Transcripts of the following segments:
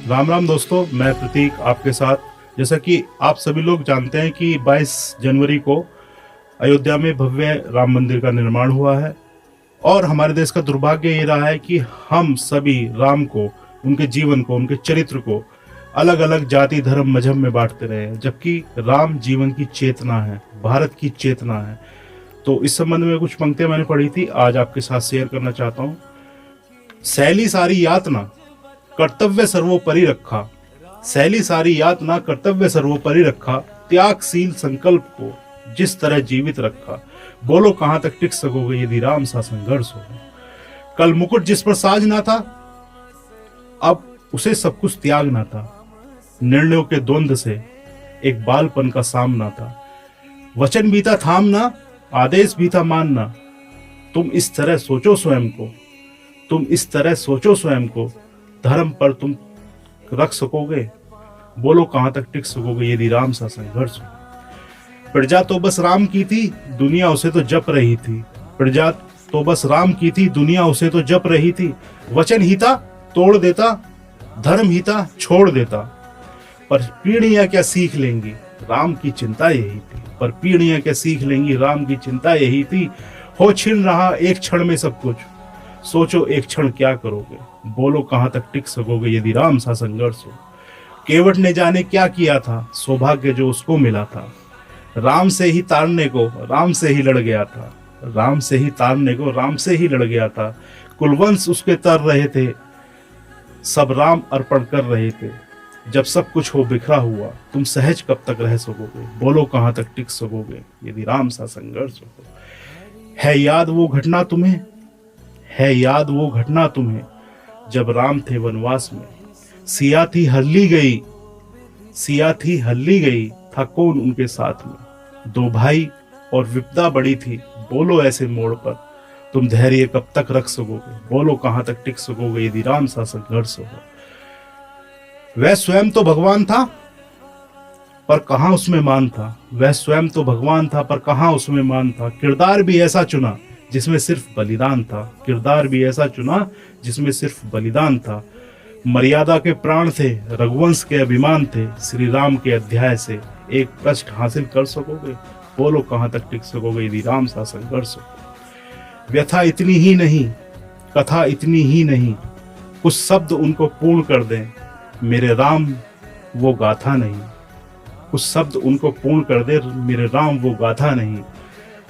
राम राम दोस्तों, मैं प्रतीक आपके साथ। जैसा कि आप सभी लोग जानते हैं कि 22 जनवरी को अयोध्या में भव्य राम मंदिर का निर्माण हुआ है। और हमारे देश का दुर्भाग्य ये रहा है कि हम सभी राम को, उनके जीवन को, उनके चरित्र को अलग अलग जाति धर्म मजहब में बांटते रहे हैं, जबकि राम जीवन की चेतना है, भारत की चेतना है। तो इस संबंध में कुछ पंक्तियां मैंने पढ़ी थी, आज आपके साथ शेयर करना चाहता हूँ। सैली सारी यातना कर्तव्य सर्वोपरि रखा, सैली सारी यातना कर्तव्य सर्वोपरि रखा, त्यागशील संकल्प को जिस तरह जीवित रखा, बोलो कहां तक टिक सकोगे यदि राम सा संघर्ष हो। कल मुकुट जिस पर साज ना था, अब उसे सब कुछ त्यागना था। निर्णयों के द्वंद्व से एक बालपन का सामना था। वचन भी था थामना, आदेश भी था मानना। तुम इस तरह सोचो स्वयं को, तुम इस तरह सोचो स्वयं को, धर्म पर तुम रख सकोगे, बोलो कहां तक टिक सकोगे यदि राम सा संघर्ष हो। प्रजा तो बस राम की थी, दुनिया उसे तो जप रही थी। प्रजा तो बस राम की थी, दुनिया उसे तो जप रही थी। वचन ही था तोड़ देता, धर्म ही था छोड़ देता। पर पीढ़ियां क्या सीख लेंगी, राम की चिंता यही थी। पर पीढ़ियां क्या सीख लेंगी, राम की चिंता यही थी। हो छिन रहा एक क्षण में सब कुछ, सोचो एक क्षण क्या करोगे, बोलो कहां तक टिक सकोगे यदि राम सा संघर्ष हो। केवट ने जाने क्या किया था, सौभाग्य जो उसको मिला था। राम से ही तारने को राम से ही लड़ गया था, राम से ही तारने को राम से ही लड़ गया था। कुलवंश उसके तर रहे थे, सब राम अर्पण कर रहे थे। जब सब कुछ हो बिखरा हुआ, तुम सहज कब तक रह सकोगे, बोलो कहां तक टिक सकोगे यदि राम सा संघर्ष हो। है याद वो घटना तुम्हें, है याद वो घटना तुम्हें, जब राम थे वनवास में। सिया थी हल्ली गई, सिया थी हल्ली गई, था कौन उनके साथ में। दो भाई और विपदा बड़ी थी, बोलो ऐसे मोड़ पर तुम धैर्य कब तक रख सकोगे, बोलो कहां तक टिक सकोगे यदि राम सा संघर्ष हो। वह स्वयं तो भगवान था, पर कहां उसमें मान था। वह स्वयं तो भगवान था, पर कहां उसमें मान था। किरदार भी ऐसा चुना जिसमें सिर्फ बलिदान था, किरदार भी ऐसा चुना जिसमें सिर्फ बलिदान था। मर्यादा के प्राण थे, रघुवंश के अभिमान थे। श्री राम के अध्याय से एक पृष्ठ हासिल कर सकोगे, बोलो कहां तक टिक सकोगे यदि राम सा संघर्ष हो। व्यथा इतनी ही नहीं, कथा इतनी ही नहीं, कुछ शब्द उनको पूर्ण कर दें, मेरे राम वो गाथा नहीं। कुछ शब्द उनको पूर्ण कर दे, मेरे राम वो गाथा नहीं।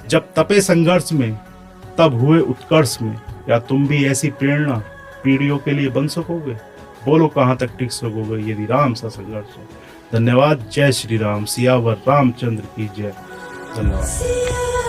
जब तपे संघर्ष में, तब हुए उत्कर्ष में। या तुम भी ऐसी प्रेरणा पीढ़ियों के लिए बन सकोगे, बोलो कहां तक टिक सकोगे यदि राम सा संघर्ष हो। धन्यवाद। जय श्री राम। सियावर रामचंद्र की जय। धन्यवाद।